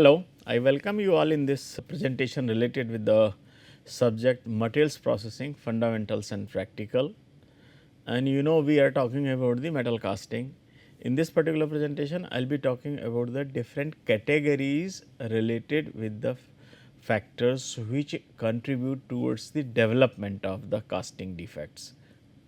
Hello, I welcome you all in this presentation related with the subject materials processing fundamentals and practical. And we are talking about the metal casting. In this particular presentation I will be talking about the different categories related with the factors which contribute towards the development of the casting defects.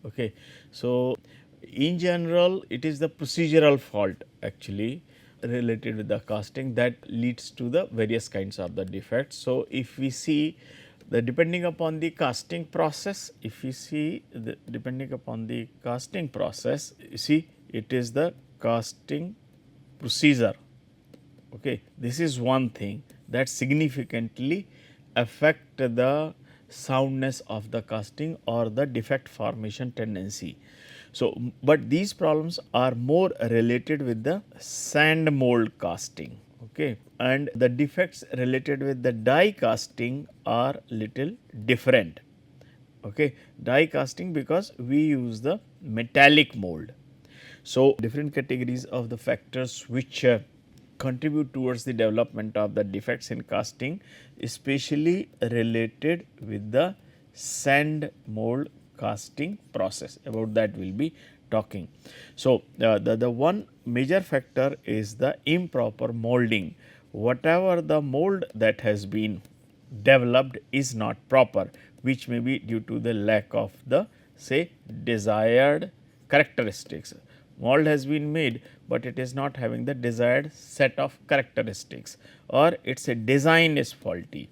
Okay. So, in general it is the procedural fault actually related with the casting that leads to the various kinds of the defects. So, if we see the depending upon the casting process, if we see the depending upon the casting process, you see it is the casting procedure. Okay. This is one thing that significantly affect the soundness of the casting or the defect formation tendency. So, but these problems are more related with the sand mold casting, okay, and the defects related with the die casting are little different. Okay. Die casting because we use the metallic mold. So, different categories of the factors which contribute towards the development of the defects in casting, especially related with the sand mold casting process, about that we will be talking. So, the one major factor is the improper moulding. Whatever the mold that has been developed is not proper, which may be due to the lack of the say desired characteristics. Mold has been made, but it is not having the desired set of characteristics, or its a design is faulty,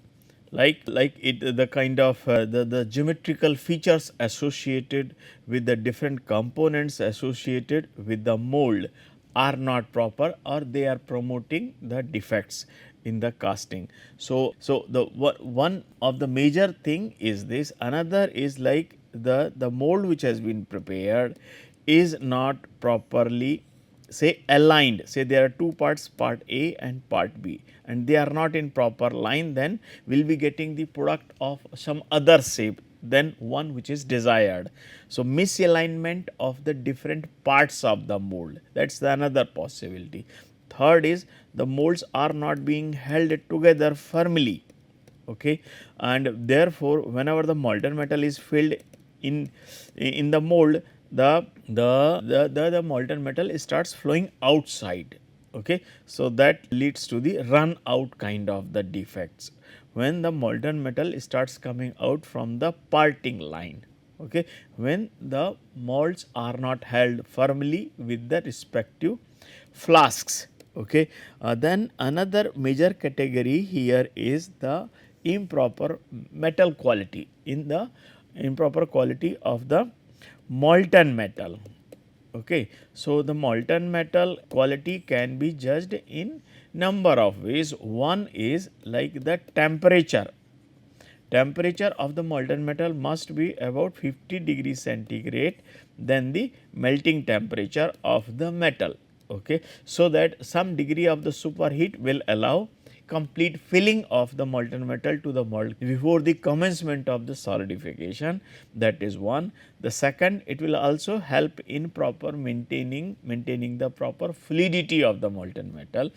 like it the kind of the geometrical features associated with the different components associated with the mold are not proper, or they are promoting the defects in the casting. So, the one of the major thing is this. Another is like the mold which has been prepared is not properly say aligned. Say there are two parts, part A and part B, and they are not in proper line, then we will be getting the product of some other shape than one which is desired. So, misalignment of the different parts of the mold, that is the another possibility. Third is the molds are not being held together firmly, okay, and therefore, whenever the molten metal is filled in the mold, the molten metal starts flowing outside. Okay. So, that leads to the run out kind of the defects when the molten metal starts coming out from the parting line. Okay. When the molds are not held firmly with the respective flasks. Okay. Then another major category here is the improper metal quality, in the improper quality of the molten metal. Okay. So, the molten metal quality can be judged in number of ways. One is like the temperature. Temperature of the molten metal must be about 50 degrees centigrade than the melting temperature of the metal. Okay. So, that some degree of the superheat will allow complete filling of the molten metal to the mold before the commencement of the solidification, that is one. The second, it will also help in proper maintaining the proper fluidity of the molten metal,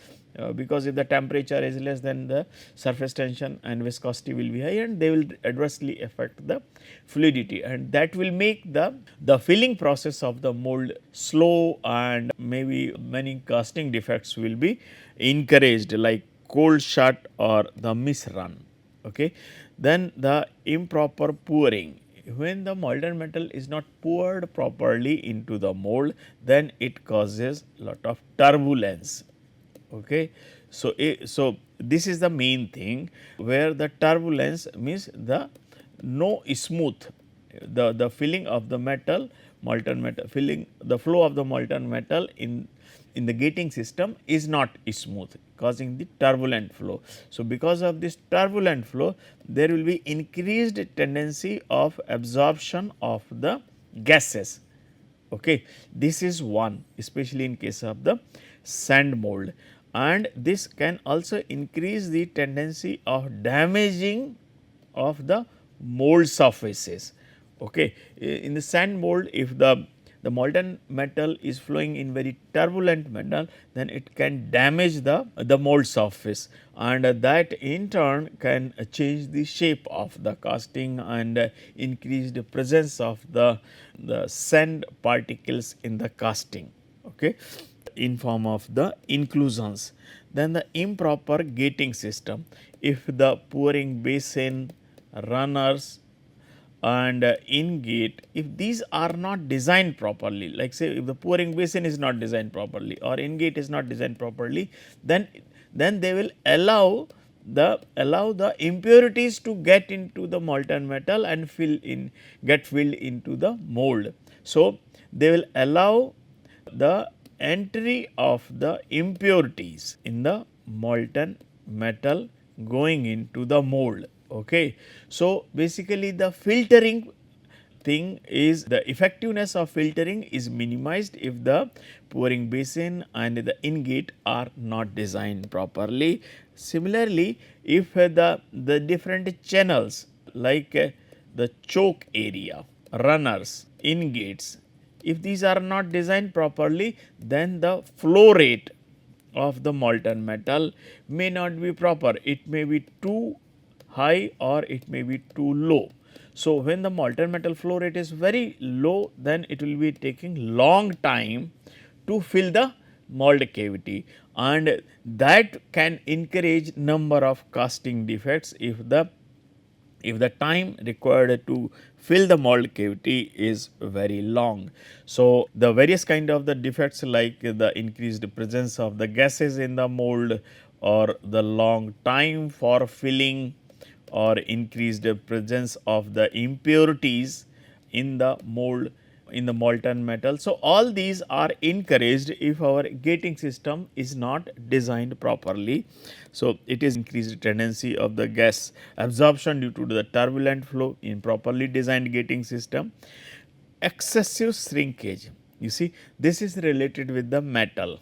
because if the temperature is less, then the surface tension and viscosity will be high, and they will adversely affect the fluidity, and that will make the filling process of the mold slow, and maybe many casting defects will be encouraged, like cold shut or the misrun. Okay. Then the improper pouring. When the molten metal is not poured properly into the mold, then it causes lot of turbulence. Okay. So, so this is the main thing, where the turbulence means the no smooth, the filling of the metal, molten metal, filling the flow of the molten metal in the gating system is not smooth, causing the turbulent flow. So, because of this turbulent flow, there will be increased tendency of absorption of the gases. Okay. This is one, especially in case of the sand mold, and this can also increase the tendency of damaging of the mold surfaces. Okay. In the sand mold, if the the molten metal is flowing in very turbulent manner, then it can damage the mold surface, and that in turn can change the shape of the casting and increase the presence of the sand particles in the casting, okay, in form of the inclusions. Then the improper gating system, if the pouring basin, runners and in gate, if these are not designed properly, like say if the pouring basin is not designed properly or in gate is not designed properly, then they will allow the impurities to get into the molten metal and get filled into the mold. So, they will allow the entry of the impurities in the molten metal going into the mold. Okay. So, basically the filtering thing is, the effectiveness of filtering is minimized if the pouring basin and the ingate are not designed properly. Similarly, if the different channels like the choke area, runners, ingates, if these are not designed properly, then the flow rate of the molten metal may not be proper. It may be too high or it may be too low. So, when the molten metal flow rate is very low, then it will be taking long time to fill the mold cavity, and that can encourage number of casting defects if the time required to fill the mold cavity is very long. So, the various kind of the defects like the increased presence of the gases in the mold or the long time for filling or increased presence of the impurities in the mold, in the molten metal. So, all these are encouraged if our gating system is not designed properly. So, it is increased tendency of the gas absorption due to the turbulent flow in properly designed gating system. Excessive shrinkage, you see, this is related with the metal.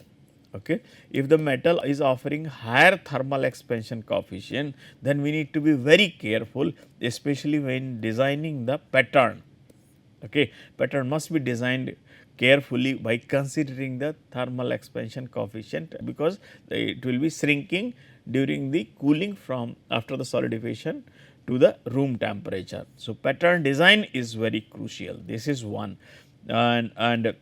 Okay. If the metal is offering higher thermal expansion coefficient, then we need to be very careful, especially when designing the pattern. Okay. Pattern must be designed carefully by considering the thermal expansion coefficient, because it will be shrinking during the cooling from after the solidifying to the room temperature. So, pattern design is very crucial, this is one, and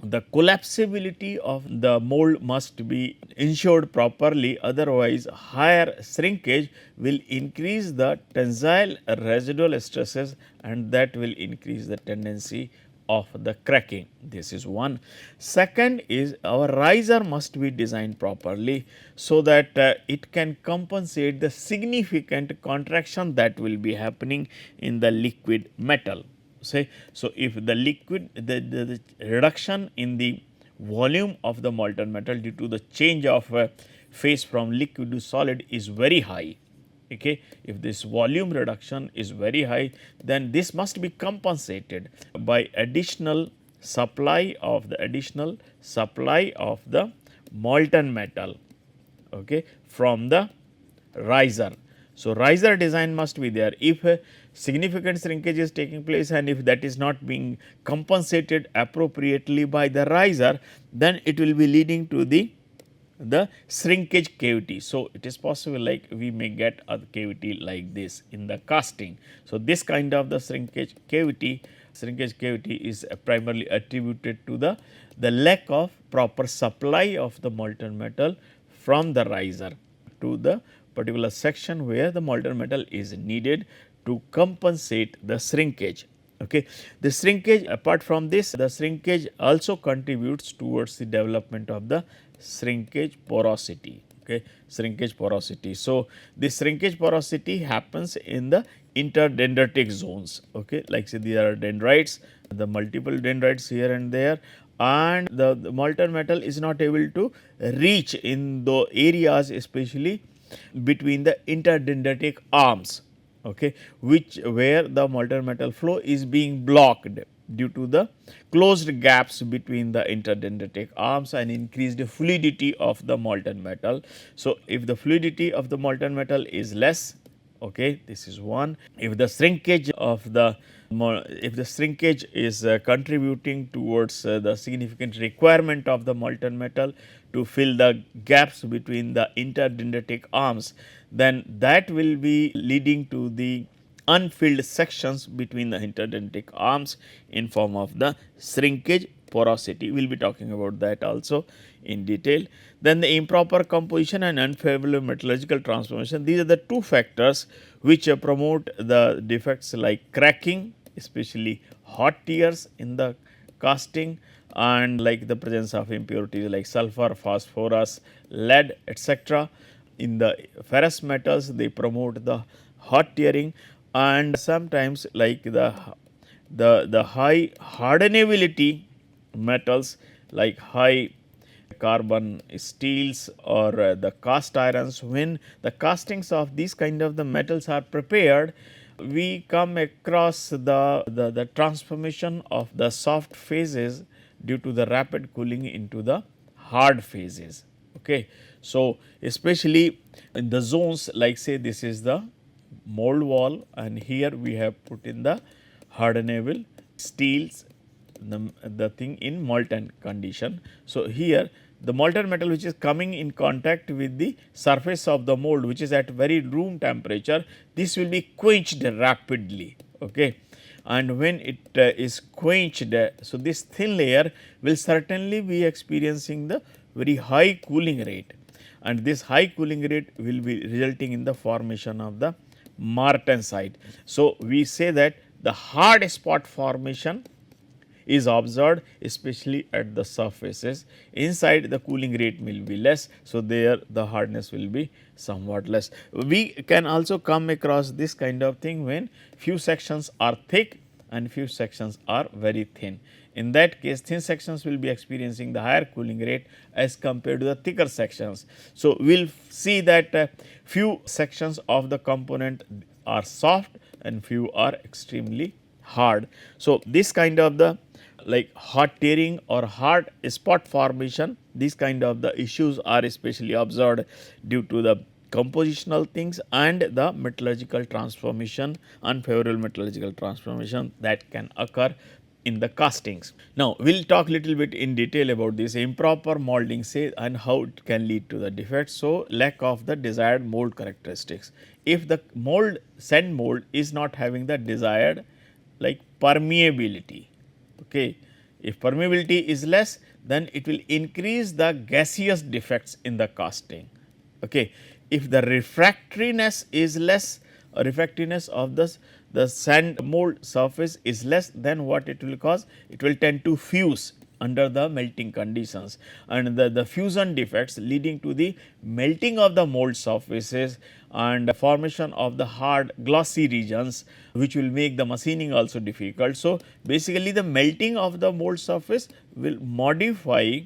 the collapsibility of the mold must be ensured properly, otherwise higher shrinkage will increase the tensile residual stresses and that will increase the tendency of the cracking. This is one. Second is, our riser must be designed properly, so that it can compensate the significant contraction that will be happening in the liquid metal. Say, so if the liquid, the reduction in the volume of the molten metal due to the change of phase from liquid to solid is very high. Okay. If this volume reduction is very high, then this must be compensated by additional supply of the molten metal, okay, from the riser. So, riser design must be there. If significant shrinkage is taking place and if that is not being compensated appropriately by the riser, then it will be leading to the shrinkage cavity. So, it is possible like we may get a cavity like this in the casting. So, this kind of the shrinkage cavity is primarily attributed to the lack of proper supply of the molten metal from the riser to the particular section where the molten metal is needed to compensate the shrinkage. Okay. The shrinkage, apart from this, the shrinkage also contributes towards the development of the shrinkage porosity. Okay. Shrinkage porosity. So, this shrinkage porosity happens in the interdendritic zones. Okay. Like say there are dendrites, the multiple dendrites here and there, and the molten metal is not able to reach in the areas, especially between the interdendritic arms, okay, where the molten metal flow is being blocked due to the closed gaps between the interdendritic arms and increased fluidity of the molten metal. So, if the fluidity of the molten metal is less, Okay, this is one. If the shrinkage of the if the shrinkage is contributing towards the significant requirement of the molten metal to fill the gaps between the interdendritic arms, then that will be leading to the unfilled sections between the interdendritic arms in form of the shrinkage porosity. We will be talking about that also in detail. Then the improper composition and unfavorable metallurgical transformation, these are the two factors which promote the defects like cracking, especially hot tears in the casting, and like the presence of impurities like sulfur, phosphorus, lead, etc. In the ferrous metals, they promote the hot tearing, and sometimes like the high hardenability metals like high carbon steels or the cast irons. When the castings of these kind of the metals are prepared, we come across the transformation of the soft phases due to the rapid cooling into the hard phases. Okay. So, especially in the zones like say this is the mold wall, and here we have put in the hardenable steels, the thing in molten condition. So, here the molten metal which is coming in contact with the surface of the mold, which is at very room temperature, this will be quenched rapidly. Okay. And when it is quenched, so this thin layer will certainly be experiencing the very high cooling rate, and this high cooling rate will be resulting in the formation of the martensite. So, we say that the hard spot formation is observed especially at the surfaces. Inside the cooling rate will be less. So, there the hardness will be somewhat less. We can also come across this kind of thing when few sections are thick and few sections are very thin. In that case, thin sections will be experiencing the higher cooling rate as compared to the thicker sections. So, we will see that few sections of the component are soft and few are extremely hard. So, this kind of the like hot tearing or hard spot formation, these kind of the issues are especially observed due to the compositional things and the metallurgical transformation, unfavorable metallurgical transformation that can occur in the castings. Now, we will talk little bit in detail about this improper moulding say and how it can lead to the defects. So, lack of the desired mould characteristics. If the mould sand mould is not having the desired like permeability, okay. If permeability is less, then it will increase the gaseous defects in the casting. Okay. If the refractoriness is less, refractoriness of the sand mold surface is less, then what it will cause? It will tend to fuse under the melting conditions, and the fusion defects leading to the melting of the mold surfaces and formation of the hard glossy regions, which will make the machining also difficult. So, basically the melting of the mold surface will modify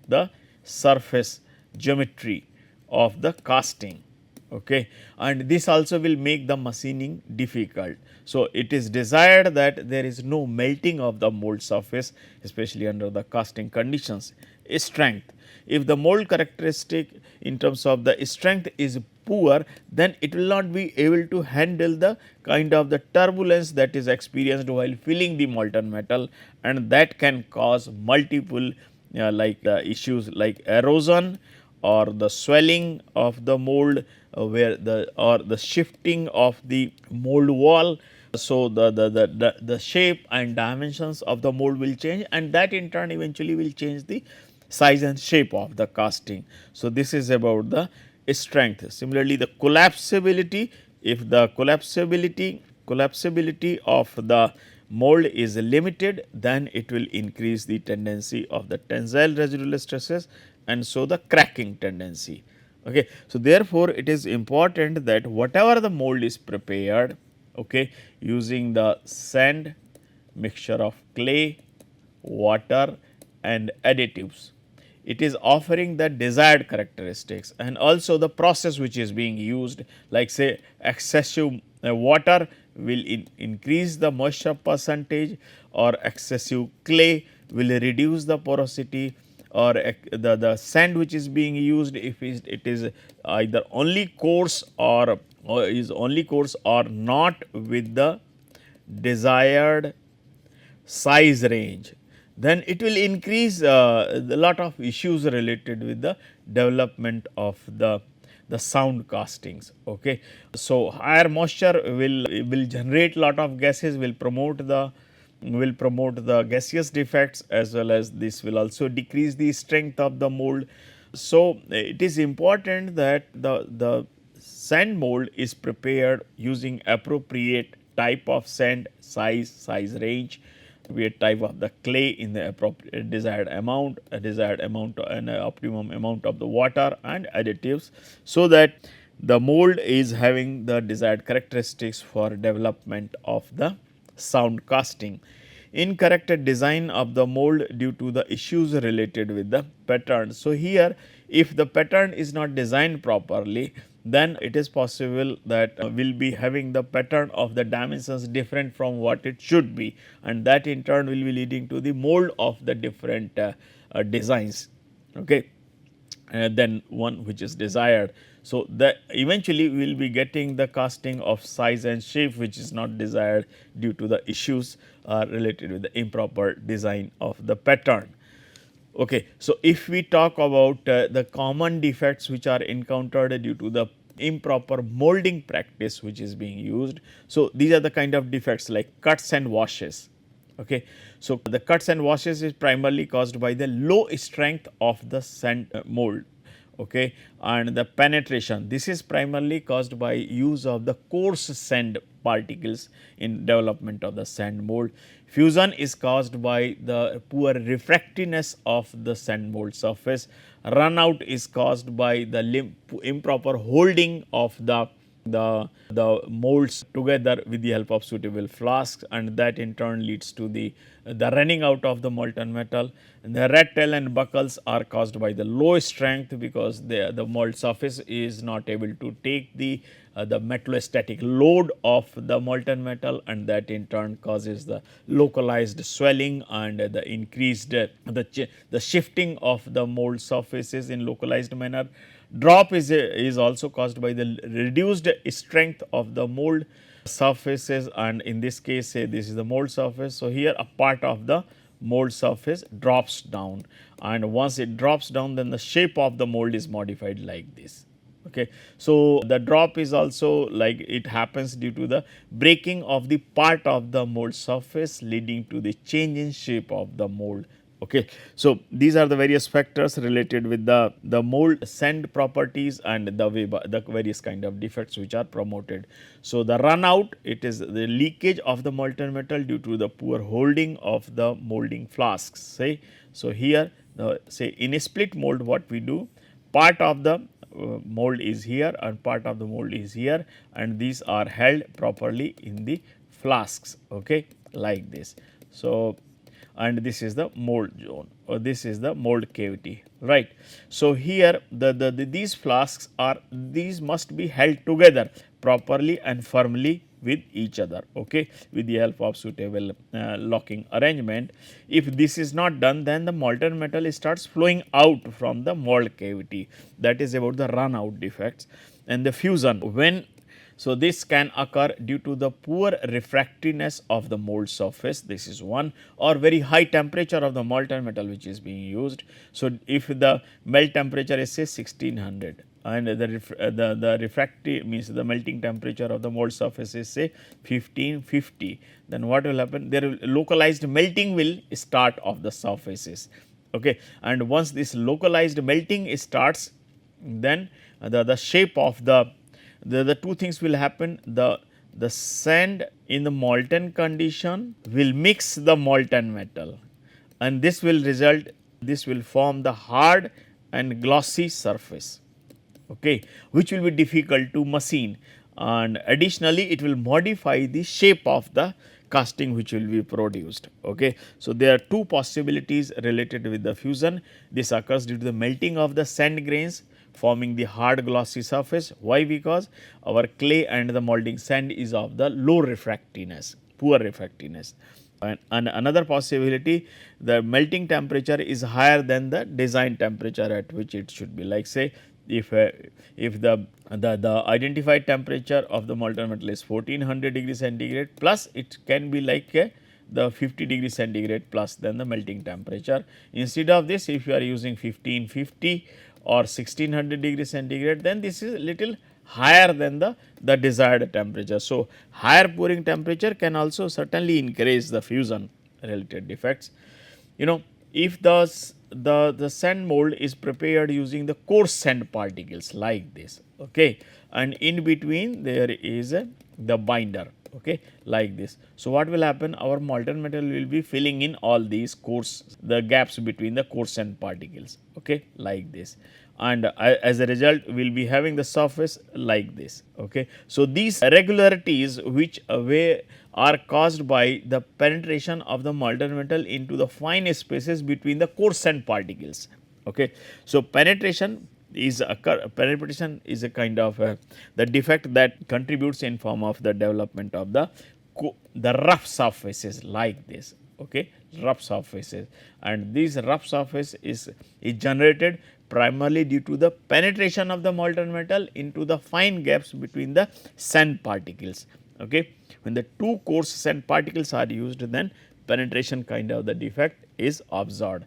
the surface geometry of the casting, okay. And this also will make the machining difficult. So, it is desired that there is no melting of the mold surface, especially under the casting conditions. Strength, if the mold characteristic in terms of the strength is poor, then it will not be able to handle the kind of the turbulence that is experienced while filling the molten metal, and that can cause multiple like the issues like erosion or the swelling of the mold, where the or the shifting of the mold wall. So, the shape and dimensions of the mold will change, and that in turn eventually will change the size and shape of the casting. So, this is about the strength. Similarly, the collapsibility, if the collapsibility of the mold is limited, then it will increase the tendency of the tensile residual stresses, and so the cracking tendency. Okay. So, therefore, it is important that whatever the mold is prepared, okay, using the sand, mixture of clay, water and additives, it is offering the desired characteristics, and also the process which is being used, like say excessive water will increase the moisture percentage, or excessive clay will reduce the porosity, or the sand which is being used, if it is either only coarse or or is only coarse or not with the desired size range, then it will increase a lot of issues related with the development of the sound castings. Okay. So, higher moisture will generate lot of gases, will promote the gaseous defects, as well as this will also decrease the strength of the mold. So, it is important that the sand mold is prepared using appropriate type of sand, size range, appropriate type of the clay in the appropriate desired amount, and optimum amount of the water and additives, so that the mold is having the desired characteristics for development of the sound casting. Incorrect design of the mold due to the issues related with the pattern. So, here if the pattern is not designed properly, then it is possible that we will be having the pattern of the dimensions different from what it should be, and that in turn will be leading to the mold of the different designs. Okay. Than one which is desired. So, that eventually we will be getting the casting of size and shape which is not desired due to the issues related with the improper design of the pattern. Okay. So, if we talk about the common defects which are encountered due to the improper moulding practice which is being used. So, these are the kind of defects like cuts and washes. Okay. So, the cuts and washes is primarily caused by the low strength of the sand mold. Okay. And the penetration, this is primarily caused by use of the coarse sand particles in development of the sand mold. Fusion is caused by the poor refractiveness of the sand mold surface. Runout is caused by the improper holding of the molds together with the help of suitable flasks, and that in turn leads to the running out of the molten metal. And the red tail and buckles are caused by the low strength, because the mold surface is not able to take the metallostatic load of the molten metal, and that in turn causes the localized swelling and the increased the shifting of the mold surfaces in localized manner. Drop is also caused by the reduced strength of the mold surfaces, and in this case say this is the mold surface. So, here a part of the mold surface drops down, and once it drops down, then the shape of the mold is modified like this. Okay. So, the drop is also like it happens due to the breaking of the part of the mold surface, leading to the change in shape of the mold. Okay. So, these are the various factors related with the mold sand properties and the various kind of defects which are promoted. So, the run out, it is the leakage of the molten metal due to the poor holding of the molding flasks. Say, so here say in a split mold, what we do, part of the mold is here and part of the mold is here, and these are held properly in the flasks. Okay, like this. So, and this is the mold zone, or this is the mold cavity, right. So, here these flasks are, these must be held together properly and firmly with each other, okay, with the help of suitable locking arrangement. If this is not done, then the molten metal starts flowing out from the mold cavity. That is about the run out defects. And the fusion, when so, this can occur due to the poor refractiveness of the mold surface, this is one, or very high temperature of the molten metal which is being used. So, if the melt temperature is say 1600 and the refractive means the melting temperature of the mold surface is say 1550, then what will happen? There will localized melting will start of the surfaces. Okay. And once this localized melting starts, then the shape of the two things will happen. The sand in the molten condition will mix the molten metal, and this will result, this will form the hard and glossy surface, okay, which will be difficult to machine, and additionally it will modify the shape of the casting which will be produced. Okay. So, there are two possibilities related with the fusion. This occurs due to the melting of the sand grains forming the hard glossy surface. Why? Because our clay and the molding sand is of the low refractiveness, poor refractiveness. And another possibility, the melting temperature is higher than the design temperature at which it should be, like say if the identified temperature of the molten metal is 1400 degree centigrade plus, it can be like the 50 degree centigrade plus than the melting temperature. Instead of this, if you are using 1550 or 1600 degree centigrade, then this is little higher than the desired temperature. So, higher pouring temperature can also certainly increase the fusion related defects. You know, if the sand mold is prepared using the coarse sand particles like this, okay, and in between there is the binder, okay, like this. So, what will happen, our molten metal will be filling in all these coarse, the gaps between the coarse sand particles, okay, like this, and as a result we will be having the surface like this, okay. So, these irregularities which are caused by the penetration of the molten metal into the fine spaces between the coarse sand particles, okay. So, penetration is a kind of the defect that contributes in form of the development of the rough surfaces like this, okay, rough surfaces, and this rough surface is generated primarily due to the penetration of the molten metal into the fine gaps between the sand particles, okay. When the two coarse sand particles are used, then penetration kind of the defect is observed,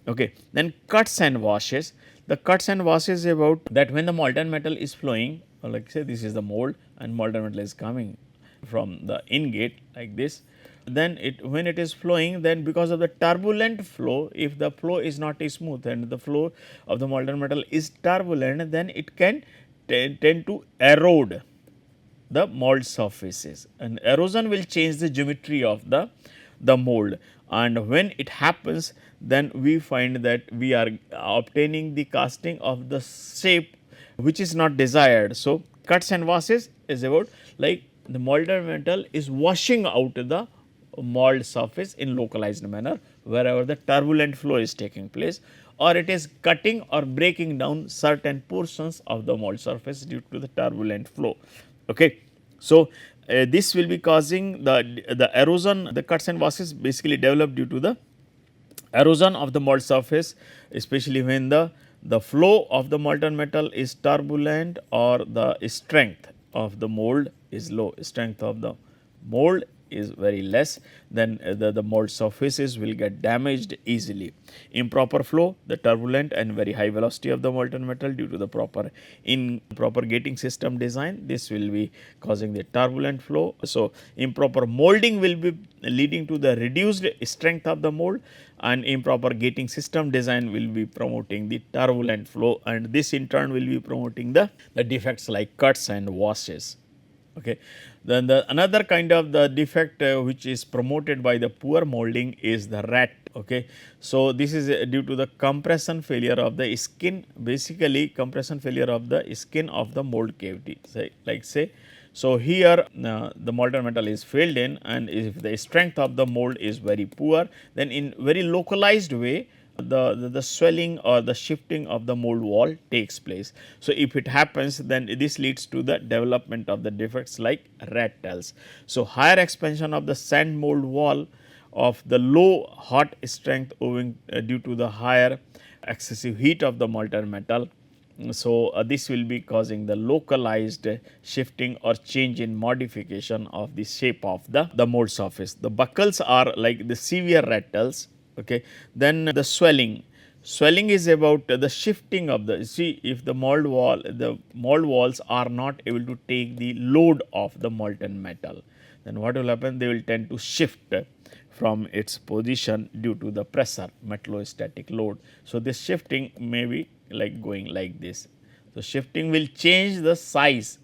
okay. Then cuts and washes. The cuts and washes about that when the molten metal is flowing, like say this is the mold and molten metal is coming from the ingate like this, then when it is flowing, then because of the turbulent flow, if the flow is not smooth and the flow of the molten metal is turbulent, then it can tend to erode the mold surfaces, and erosion will change the geometry of the mold, and when it happens, then we find that we are obtaining the casting of the shape which is not desired. So, cuts and washes is about like the molten metal is washing out the mold surface in localized manner wherever the turbulent flow is taking place, or it is cutting or breaking down certain portions of the mold surface due to the turbulent flow, okay. So, this will be causing the erosion. The cuts and washes basically develop due to the erosion of the mold surface, especially when the flow of the molten metal is turbulent or the strength of the mold is low, strength of the mold is very less, then the mold surfaces will get damaged easily. Improper flow, the turbulent and very high velocity of the molten metal due to the improper gating system design, this will be causing the turbulent flow. So, improper moulding will be leading to the reduced strength of the mold, and improper gating system design will be promoting the turbulent flow, and this in turn will be promoting the defects like cuts and washes, okay. Then another kind of the defect which is promoted by the poor moulding is the rat, okay. So, this is due to the compression failure of the skin, basically compression failure of the skin of the mold cavity, say. So, here the molten metal is filled in, and if the strength of the mold is very poor, then in very localized way the swelling or the shifting of the mold wall takes place. So, if it happens, then this leads to the development of the defects like rat tails. So, higher expansion of the sand mold wall of the low hot strength owing due to the higher excessive heat of the molten metal. So, this will be causing the localized shifting or change in modification of the shape of the mold surface. The buckles are like the severe rattles, okay. Then the swelling. Swelling is about the shifting of the, see, if the mold walls are not able to take the load of the molten metal, then what will happen, they will tend to shift from its position due to the pressure, metallostatic load. So, this shifting may be like going like this. So, shifting will change the size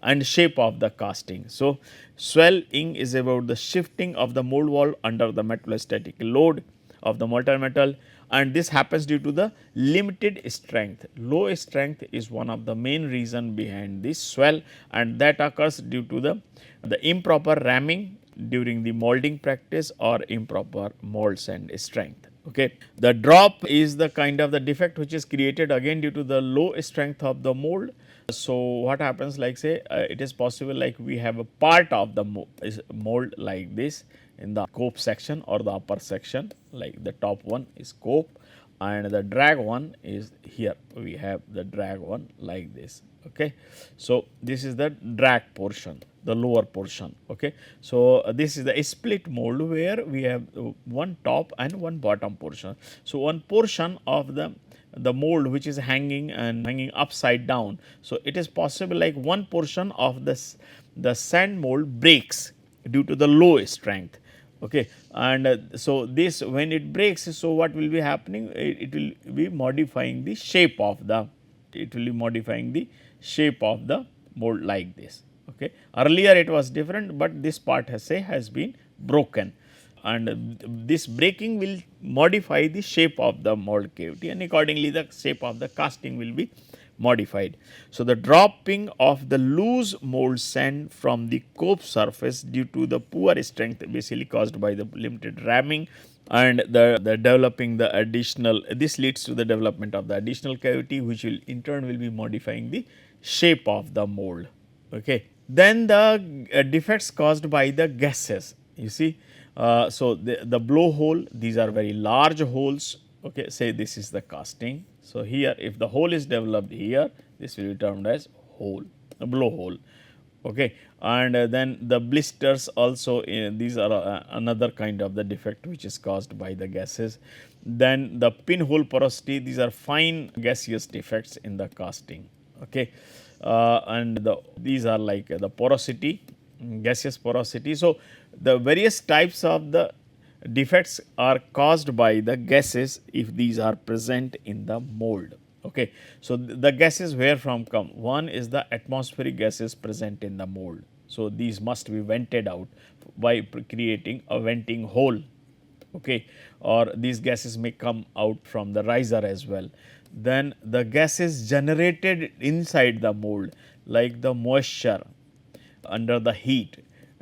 and shape of the casting. So, swelling is about the shifting of the mold wall under the metallostatic load of the molten metal, and this happens due to the limited strength. Low strength is one of the main reason behind this swell, and that occurs due to the improper ramming during the molding practice or improper mold sand strength. Okay. The drop is the kind of the defect which is created again due to the low strength of the mold. So, what happens, like say it is possible like we have a part of the mold like this in the cope section or the upper section, like the top one is cope, and the drag one is here. We have the drag one like this. Okay. So, this is the drag portion, the lower portion. Okay. So, this is the split mold where we have one top and one bottom portion. So, one portion of the mold which is hanging and hanging upside down. So, it is possible like one portion of the sand mold breaks due to the low strength. Okay. And so, this when it breaks, so what will be happening? It will be modifying the shape of the, it will be modifying the shape of the mold like this. Okay. Earlier it was different, but this part has been broken, and this breaking will modify the shape of the mold cavity, and accordingly the shape of the casting will be modified. So, the dropping of the loose mold sand from the cope surface due to the poor strength basically caused by the limited ramming, and the developing the additional, this leads to the development of the additional cavity, which will in turn will be modifying the shape of the mold. Okay. Then the defects caused by the gases, you see. So, the blowhole, these are very large holes. Okay. Say this is the casting. So, here if the hole is developed here, this will be termed as hole, a blowhole. Okay. And then the blisters also, these are another kind of the defect which is caused by the gases. Then the pinhole porosity, these are fine gaseous defects in the casting. Okay. And these are like the porosity, gaseous porosity. So, the various types of the defects are caused by the gases if these are present in the mold. Okay. So, the gases where from come? One is the atmospheric gases present in the mold. So, these must be vented out by creating a venting hole. Okay. Or these gases may come out from the riser as well. Then the gases generated inside the mold, like the moisture under the heat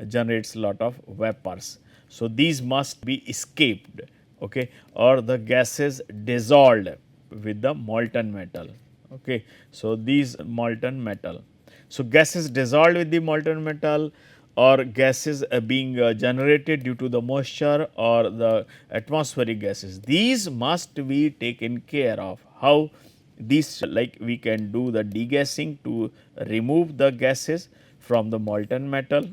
generates a lot of vapors. So, these must be escaped, okay, or the gases dissolved with the molten metal. Okay. So, these molten metal. So, gases dissolved with the molten metal, or gases being generated due to the moisture or the atmospheric gases, these must be taken care of. How? These, like we can do the degassing to remove the gases from the molten metal.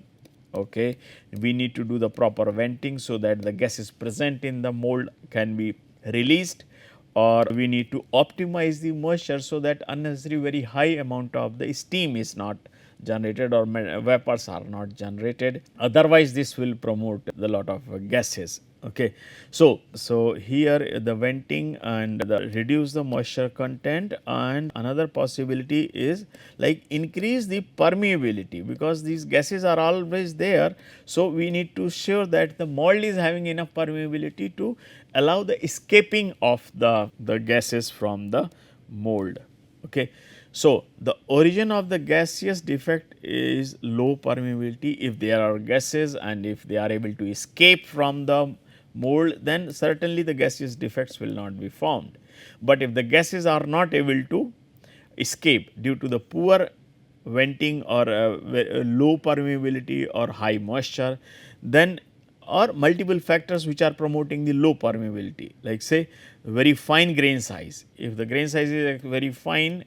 Okay. We need to do the proper venting so that the gases present in the mold can be released, or we need to optimize the moisture so that unnecessary very high amount of the steam is not generated or vapors are not generated. Otherwise, this will promote the lot of gases. Okay. So, here the venting and the reduce the moisture content, and another possibility is like increase the permeability, because these gases are always there. So, we need to sure that the mold is having enough permeability to allow the escaping of the gases from the mold. Okay. So, the origin of the gaseous defect is low permeability. If there are gases and if they are able to escape from the mold, then certainly the gaseous defects will not be formed. But if the gases are not able to escape due to the poor venting or low permeability or high moisture, then or multiple factors which are promoting the low permeability, like say very fine grain size. If the grain size is very fine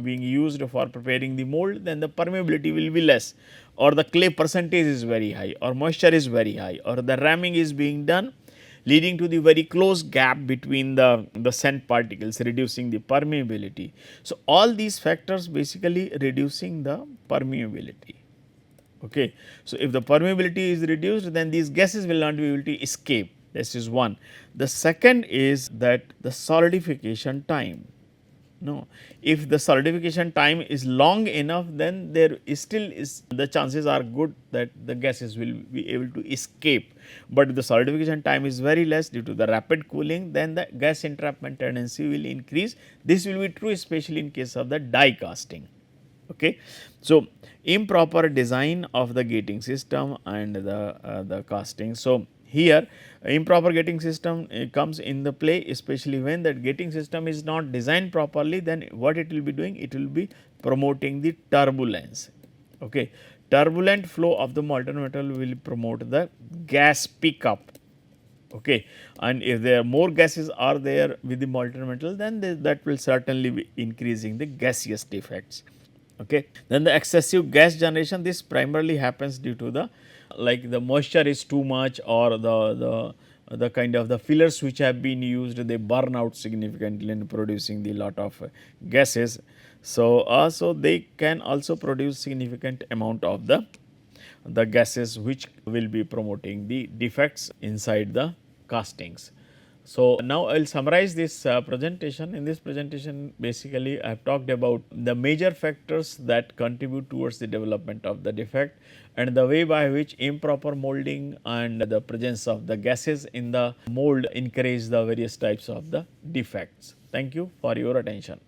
being used for preparing the mold, then the permeability will be less, or the clay percentage is very high, or moisture is very high, or the ramming is being done leading to the very close gap between the sand particles, reducing the permeability. So, all these factors basically reducing the permeability. Okay. So, if the permeability is reduced, then these gases will not be able to escape. This is one. The second is that the solidification time. No, if the solidification time is long enough, then there is still is the chances are good that the gases will be able to escape. But if the solidification time is very less due to the rapid cooling, then the gas entrapment tendency will increase. This will be true especially in case of the die casting. Okay. So, improper design of the gating system and the casting. So, here improper gating system comes in the play, especially when that gating system is not designed properly, then what it will be doing? It will be promoting the turbulence. Okay. Turbulent flow of the molten metal will promote the gas pickup. Okay, and if there are more gases are there with the molten metal, then that will certainly be increasing the gaseous defects. Okay. Then the excessive gas generation, this primarily happens due to the, like, the moisture is too much, or the kind of the fillers which have been used, they burn out significantly in producing the lot of gases. So, so they can also produce significant amount of the gases which will be promoting the defects inside the castings. So, now I will summarize this presentation. In this presentation, basically I have talked about the major factors that contribute towards the development of the defect, and the way by which improper moulding and the presence of the gases in the mould encourage the various types of the defects. Thank you for your attention.